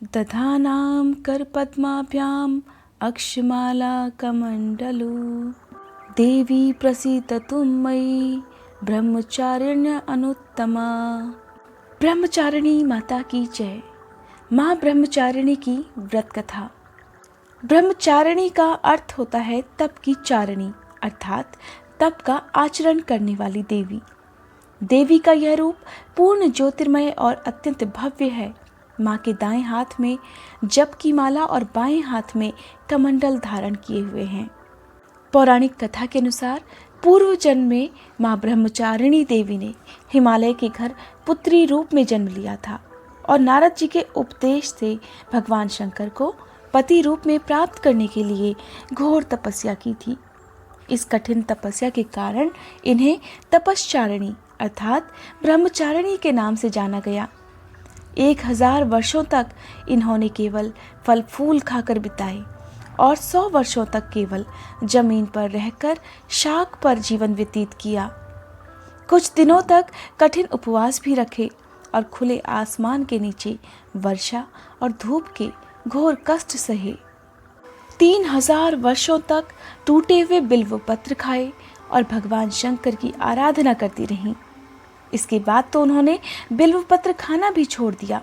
दधानां करपद्माभ्याम् अक्षमाला कमण्डलू देवी प्रसीदतु मयि ब्रह्मचारिण्य अनुत्तमा। ब्रह्मचारिणी माता की जय। माँ ब्रह्मचारिणी की व्रत कथा। ब्रह्मचारिणी का अर्थ होता है तप की चारिणी, अर्थात तप का आचरण करने वाली देवी। देवी का यह रूप पूर्ण ज्योतिर्मय और अत्यंत भव्य है। माँ के दाएं हाथ में जप की माला और बाएं हाथ में कमंडल धारण किए हुए हैं। पौराणिक कथा के अनुसार पूर्व जन्म में माँ ब्रह्मचारिणी देवी ने हिमालय के घर पुत्री रूप में जन्म लिया था और नारद जी के उपदेश से भगवान शंकर को पति रूप में प्राप्त करने के लिए घोर तपस्या की थी। इस कठिन तपस्या के कारण इन्हें तपश्चारिणी अर्थात ब्रह्मचारिणी के नाम से जाना गया। 1000 वर्षों तक इन्होंने केवल फल फूल खाकर बिताए और 100 वर्षों तक केवल जमीन पर रहकर शाक पर जीवन व्यतीत किया। कुछ दिनों तक कठिन उपवास भी रखे और खुले आसमान के नीचे वर्षा और धूप के घोर कष्ट सहे। 3000 वर्षों तक टूटे हुए बिल्व पत्र खाए और भगवान शंकर की आराधना करती रहीं। इसके बाद तो उन्होंने बिल्व पत्र खाना भी छोड़ दिया।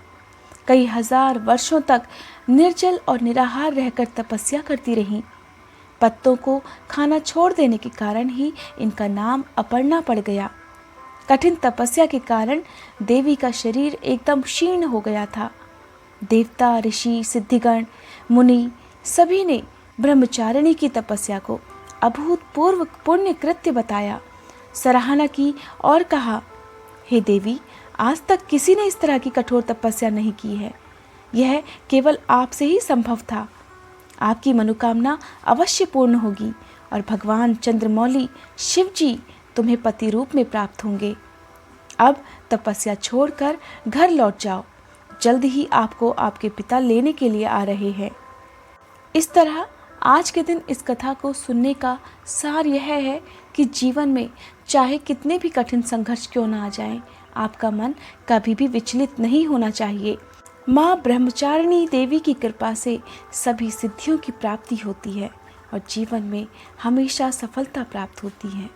कई हजार वर्षों तक निर्जल और निराहार रहकर तपस्या करती रहीं। पत्तों को खाना छोड़ देने के कारण ही इनका नाम अपर्णा पड़ गया। कठिन तपस्या के कारण देवी का शरीर एकदम क्षीण हो गया था। देवता, ऋषि, सिद्धिगण, मुनि सभी ने ब्रह्मचारिणी की तपस्या को अभूतपूर्व पुण्य कृत्य बताया, सराहना की और कहा, हे देवी, आज तक किसी ने इस तरह की कठोर तपस्या नहीं की है। यह केवल आपसे ही संभव था। आपकी मनोकामना अवश्य पूर्ण होगी और भगवान चंद्रमौली शिव जी तुम्हें पति रूप में प्राप्त होंगे। अब तपस्या छोड़कर घर लौट जाओ। जल्द ही आपको आपके पिता लेने के लिए आ रहे हैं। इस तरह आज के दिन इस कथा को सुनने का सार यह है कि जीवन में चाहे कितने भी कठिन संघर्ष क्यों ना आ जाएं, आपका मन कभी भी विचलित नहीं होना चाहिए। माँ ब्रह्मचारिणी देवी की कृपा से सभी सिद्धियों की प्राप्ति होती है और जीवन में हमेशा सफलता प्राप्त होती है।